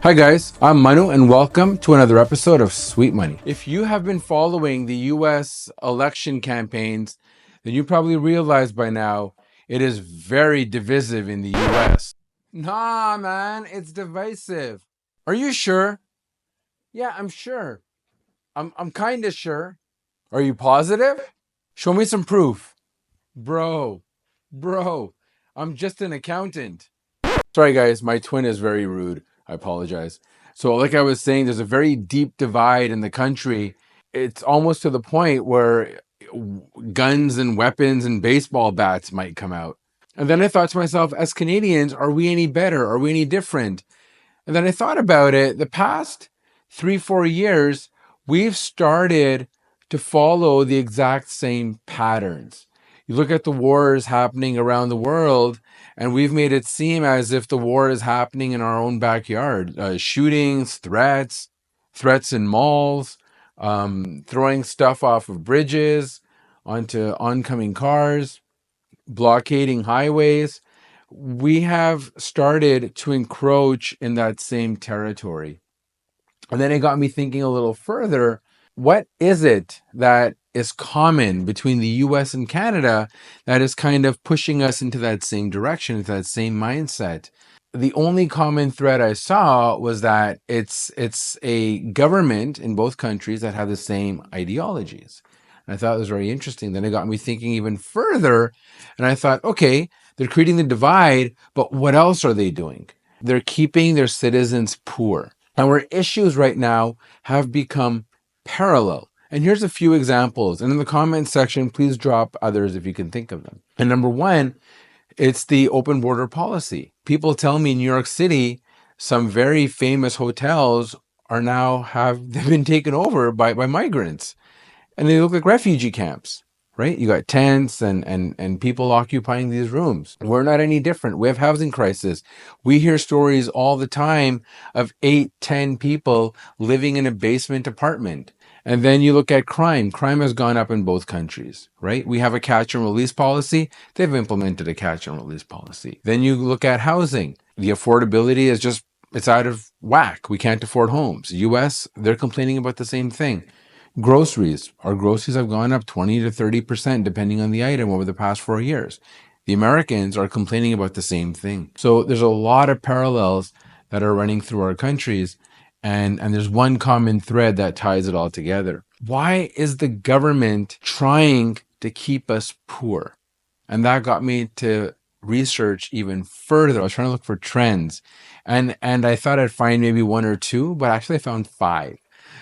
Hi guys, I'm Manu and welcome to another episode of Sweet Money. If you have been following the US election campaigns, then you probably realize by now it is very divisive in the US. Nah, man, it's divisive. Are you sure? Yeah, I'm sure. I'm kind of sure. Are you positive? Show me some proof. Bro, bro, I'm just an accountant. Sorry, guys, my twin is very rude. I apologize. So, like I was saying, there's a very deep divide in the country. It's almost to the point where guns and weapons and baseball bats might come out. And then I thought to myself, as Canadians, are we any better? Are we any different? And then I thought about it. The past 3-4 years, we've started to follow the exact same patterns. You look at the wars happening around the world, and we've made it seem as if the war is happening in our own backyard. Shootings, threats in malls, throwing stuff off of bridges onto oncoming cars, blockading highways. We have started to encroach in that same territory. And then it got me thinking a little further. What is it that is common between the US and Canada that is kind of pushing us into that same direction, into that same mindset? The only common thread I saw was that it's a government in both countries that have the same ideologies. And I thought it was very interesting. Then it got me thinking even further. And I thought, okay, they're creating the divide, but what else are they doing? They're keeping their citizens poor. Our issues right now have become parallel. And here's a few examples. And in the comments section, please drop others if you can think of them. And number one, it's the open border policy. People tell me in New York City, some very famous hotels are now they've been taken over by migrants. And they look like refugee camps, right? You got tents and people occupying these rooms. We're not any different. We have housing crisis. We hear stories all the time of 8-10 people living in a basement apartment. And then you look at crime. Crime has gone up in both countries, right? We have a catch and release policy. They've implemented a catch and release policy. Then you look at housing. The affordability is it's out of whack. We can't afford homes. US, they're complaining about the same thing. Groceries. Our groceries have gone up 20 to 30% depending on the item over the past 4 years. The Americans are complaining about the same thing. So there's a lot of parallels that are running through our countries, and there's one common thread that ties it all together. Why is the government trying to keep us poor? And that got me to research even further. I was trying to look for trends, and I thought I'd find maybe one or two, but actually I found 5.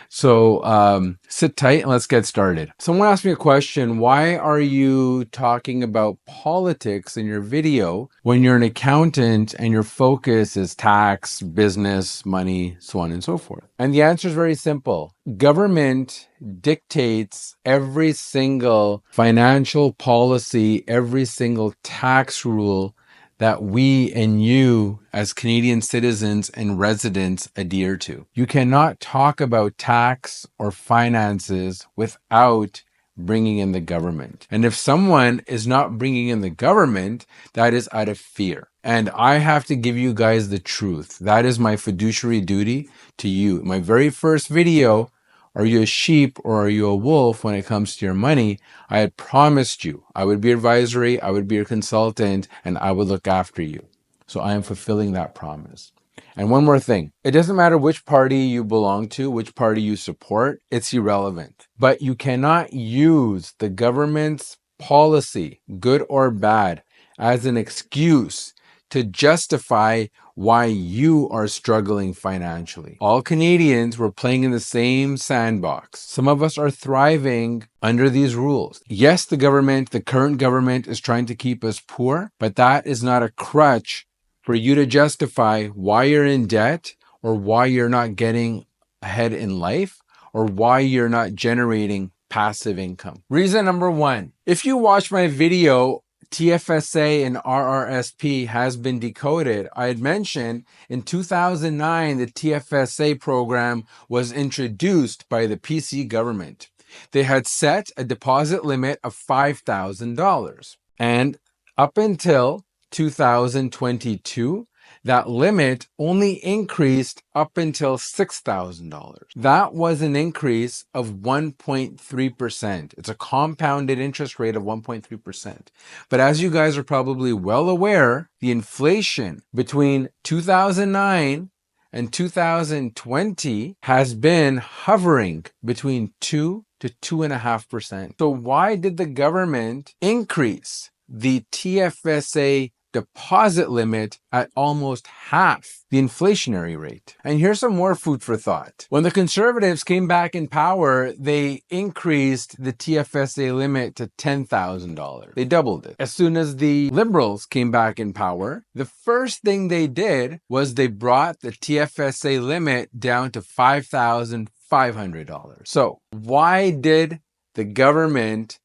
So sit tight and let's get started. Someone asked me a question. Why are you talking about politics in your video when you're an accountant and your focus is tax, business, money, so on and so forth? And the answer is very simple. Government dictates every single financial policy, every single tax rule that we and you as Canadian citizens and residents adhere to. You cannot talk about tax or finances without bringing in the government. And if someone is not bringing in the government, that is out of fear. And I have to give you guys the truth. That is my fiduciary duty to you. My very first video, are you a sheep or are you a wolf when it comes to your money? I had promised you I would be advisory, I would be your consultant, and I would look after you. So I am fulfilling that promise. And one more thing, it doesn't matter which party you belong to, which party you support, it's irrelevant. But you cannot use the government's policy, good or bad, as an excuse to justify why you are struggling financially. All Canadians were playing in the same sandbox. Some of us are thriving under these rules. Yes, the current government is trying to keep us poor, but that is not a crutch for you to justify why you're in debt or why you're not getting ahead in life or why you're not generating passive income. Reason number 1, if you watch my video, TFSA and RRSP has been decoded. I had mentioned in 2009, the TFSA program was introduced by the PC government. They had set a deposit limit of $5,000. And up until 2022, that limit only increased up until $6,000. That was an increase of 1.3%. It's a compounded interest rate of 1.3%. But as you guys are probably well aware, the inflation between 2009 and 2020 has been hovering between 2 to 2.5%. So why did the government increase the TFSA deposit limit at almost half the inflationary rate? And here's some more food for thought. When the Conservatives came back in power, they increased the TFSA limit to $10,000. They doubled it. As soon as the Liberals came back in power, the first thing they did was they brought the TFSA limit down to $5,500. So why did the government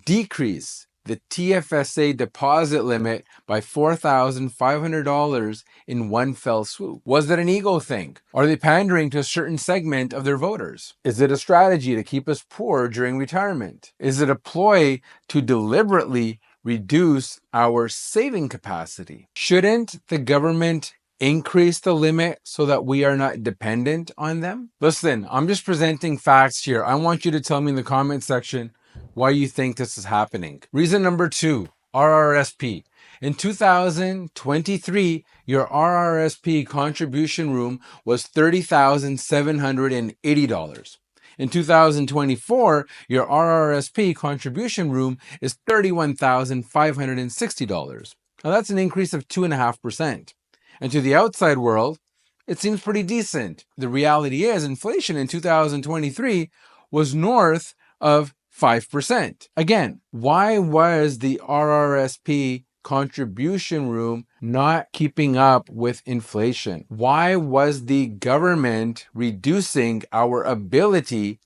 decrease the TFSA deposit limit by $4,500 in one fell swoop? Was it an ego thing? Are they pandering to a certain segment of their voters? Is it a strategy to keep us poor during retirement? Is it a ploy to deliberately reduce our saving capacity? Shouldn't the government increase the limit so that we are not dependent on them? Listen, I'm just presenting facts here. I want you to tell me in the comment section why you think this is happening. Reason number 2, RRSP. In 2023, your RRSP contribution room was $30,780. In 2024, your RRSP contribution room is $31,560. Now that's an increase of 2.5%. And to the outside world, it seems pretty decent. The reality is inflation in 2023 was north of 5%. Again, why was the RRSP contribution room not keeping up with inflation? Why was the government reducing our ability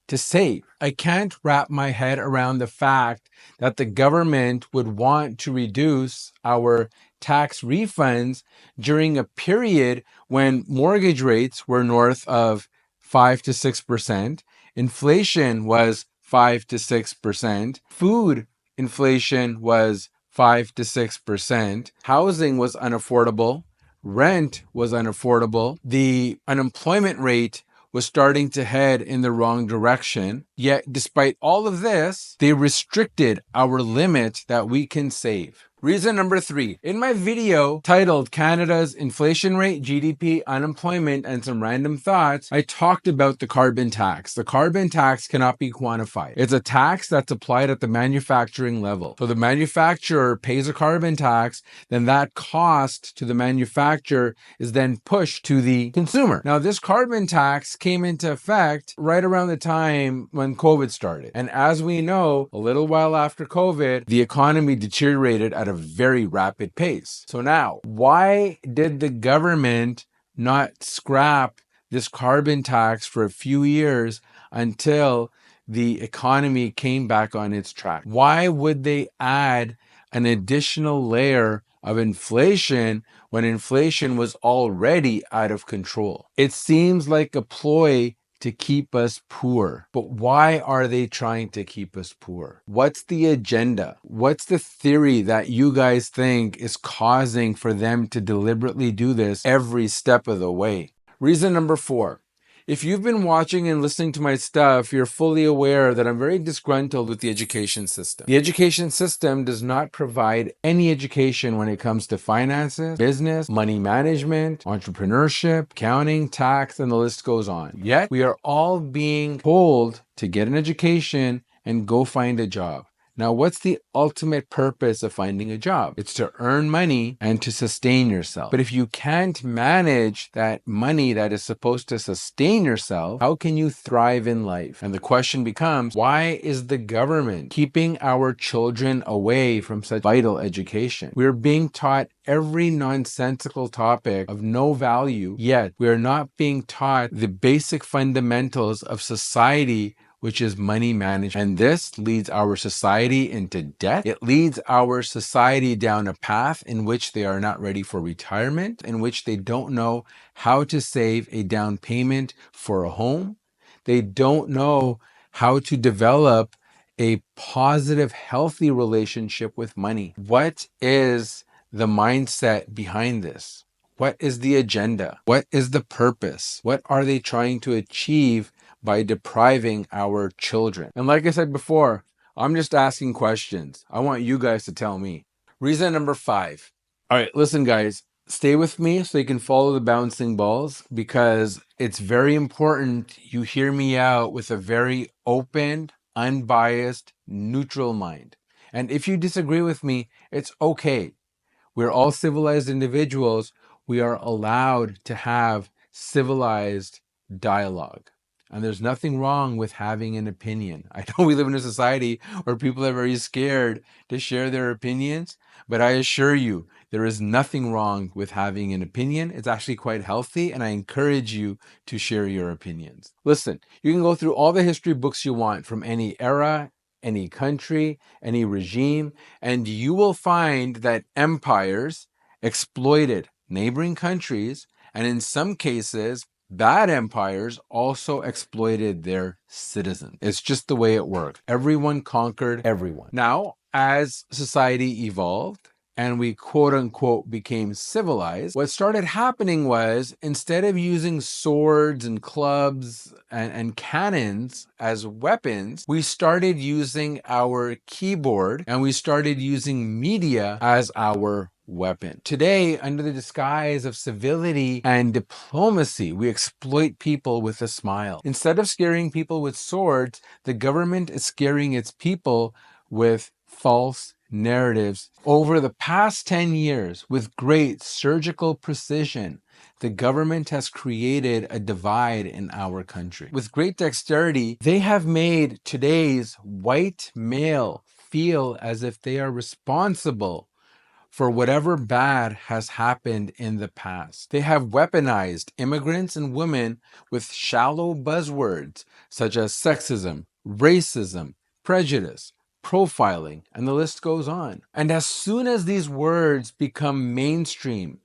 to save? I can't wrap my head around the fact that the government would want to reduce our tax refunds during a period when mortgage rates were north of 5 to 6%, inflation was 5 to 6%. Food inflation was 5 to 6%. Housing was unaffordable. Rent was unaffordable. The unemployment rate was starting to head in the wrong direction. Yet, despite all of this, they restricted our limit that we can save. Reason number 3. In my video titled Canada's Inflation Rate, GDP, Unemployment, and Some Random Thoughts, I talked about the carbon tax. The carbon tax cannot be quantified. It's a tax that's applied at the manufacturing level. So the manufacturer pays a carbon tax, then that cost to the manufacturer is then pushed to the consumer. Now, this carbon tax came into effect right around the time when COVID started. And as we know, a little while after COVID, the economy deteriorated at a very rapid pace. So now, why did the government not scrap this carbon tax for a few years until the economy came back on its track? Why would they add an additional layer of inflation when inflation was already out of control? It seems like a ploy to keep us poor. But why are they trying to keep us poor? What's the agenda? What's the theory that you guys think is causing for them to deliberately do this every step of the way? Reason number 4. If you've been watching and listening to my stuff, you're fully aware that I'm very disgruntled with the education system. The education system does not provide any education when it comes to finances, business, money management, entrepreneurship, accounting, tax, and the list goes on. Yet, we are all being told to get an education and go find a job. Now, what's the ultimate purpose of finding a job? It's to earn money and to sustain yourself. But if you can't manage that money that is supposed to sustain yourself, how can you thrive in life? And the question becomes, why is the government keeping our children away from such vital education? We're being taught every nonsensical topic of no value, yet we are not being taught the basic fundamentals of society, which is money management. And this leads our society into debt. It leads our society down a path in which they are not ready for retirement, in which they don't know how to save a down payment for a home. They don't know how to develop a positive, healthy relationship with money. What is the mindset behind this? What is the agenda? What is the purpose? What are they trying to achieve by depriving our children? And like I said before, I'm just asking questions. I want you guys to tell me. Reason number 5. All right, listen, guys, stay with me so you can follow the bouncing balls, because it's very important you hear me out with a very open, unbiased, neutral mind. And if you disagree with me, it's okay. We're all civilized individuals. We are allowed to have civilized dialogue. And there's nothing wrong with having an opinion. I know we live in a society where people are very scared to share their opinions, but I assure you, there is nothing wrong with having an opinion. It's actually quite healthy, and I encourage you to share your opinions. Listen, you can go through all the history books you want from any era, any country, any regime, and you will find that empires exploited neighboring countries, and in some cases, bad empires also exploited their citizens. It's just the way it worked. Everyone conquered everyone. Now, as society evolved, and we quote unquote became civilized, what started happening was, instead of using swords and clubs and cannons as weapons, we started using our keyboard and we started using media as our weapon. Today, under the disguise of civility and diplomacy, we exploit people with a smile. Instead of scaring people with swords, the government is scaring its people with false narratives. Over the past 10 years, with great surgical precision, the government has created a divide in our country. With great dexterity, they have made today's white male feel as if they are responsible for whatever bad has happened in the past. They have weaponized immigrants and women with shallow buzzwords such as sexism, racism, prejudice, profiling, and the list goes on. And as soon as these words become mainstream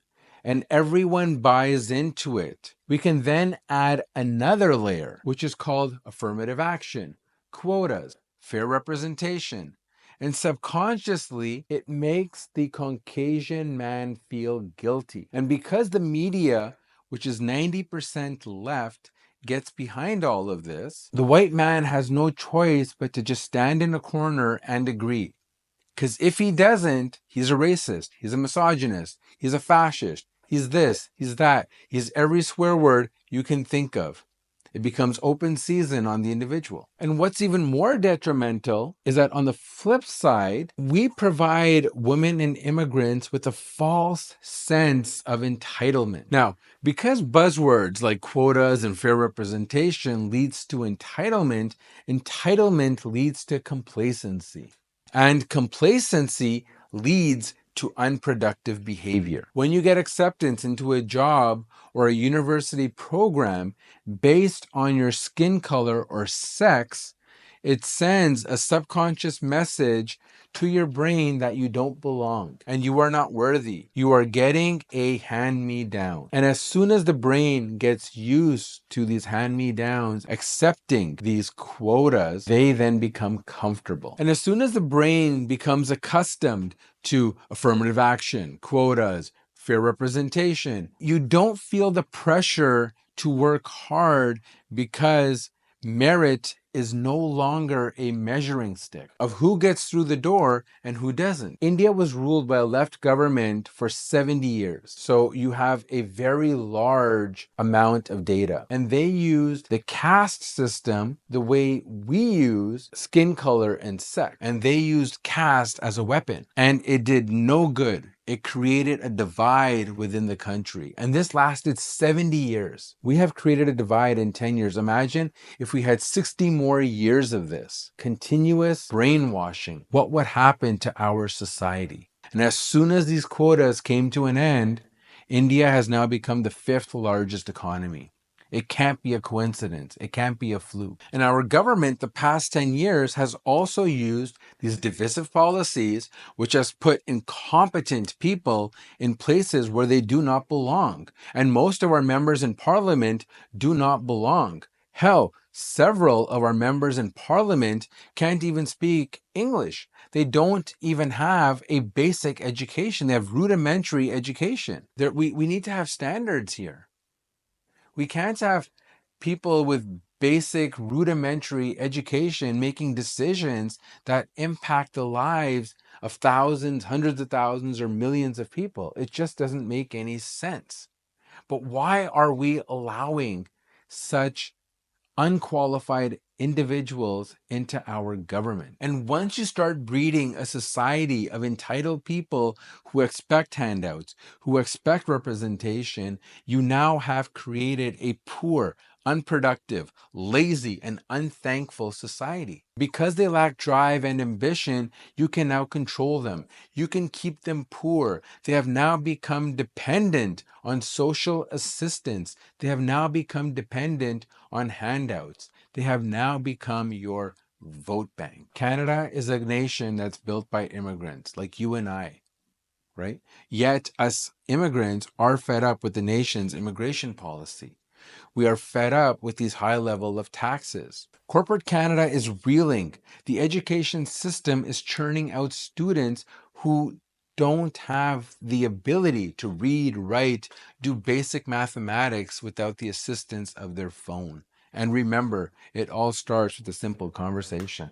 and everyone buys into it, we can then add another layer, which is called affirmative action, quotas, fair representation. And subconsciously, it makes the Caucasian man feel guilty. And because the media, which is 90% left, gets behind all of this, the white man has no choice but to just stand in a corner and agree. Because if he doesn't, he's a racist, he's a misogynist, he's a fascist, he's this, he's that, he's every swear word you can think of. It becomes open season on the individual. And what's even more detrimental is that on the flip side, we provide women and immigrants with a false sense of entitlement. Now, because buzzwords like quotas and fair representation leads to entitlement, entitlement leads to complacency. And complacency leads to unproductive behavior. When you get acceptance into a job or a university program based on your skin color or sex, it sends a subconscious message to your brain that you don't belong and you are not worthy. You are getting a hand-me-down. And as soon as the brain gets used to these hand-me-downs, accepting these quotas, they then become comfortable. And as soon as the brain becomes accustomed to affirmative action, quotas, fair representation, you don't feel the pressure to work hard because merit is no longer a measuring stick of who gets through the door and who doesn't. India was ruled by a left government for 70 years. So you have a very large amount of data. And they used the caste system the way we use skin color and sex. And they used caste as a weapon. And it did no good. It created a divide within the country. And this lasted 70 years. We have created a divide in 10 years. Imagine if we had 60 more years of this continuous brainwashing, what would happen to our society? And as soon as these quotas came to an end, India has now become the 5th largest economy. It can't be a coincidence. It can't be a fluke. And our government, the past 10 years, has also used these divisive policies, which has put incompetent people in places where they do not belong. And most of our members in parliament do not belong. Hell, Several of our members in parliament can't even speak English. They don't even have a basic education. They have rudimentary education. We need to have standards here. We can't have people with basic rudimentary education making decisions that impact the lives of thousands, hundreds of thousands, or millions of people. It just doesn't make any sense. But why are we allowing such unqualified individuals into our government? And once you start breeding a society of entitled people who expect handouts, who expect representation, you now have created a poor, unproductive, lazy, and unthankful society. Because they lack drive and ambition, you can now control them. You can keep them poor. They have now become dependent on social assistance. They have now become dependent on handouts. They have now become your vote bank. Canada is a nation that's built by immigrants like you and I, right? Yet us immigrants are fed up with the nation's immigration policy. We are fed up with these high level of taxes. Corporate Canada is reeling. The education system is churning out students who don't have the ability to read, write, do basic mathematics without the assistance of their phone. And remember, it all starts with a simple conversation.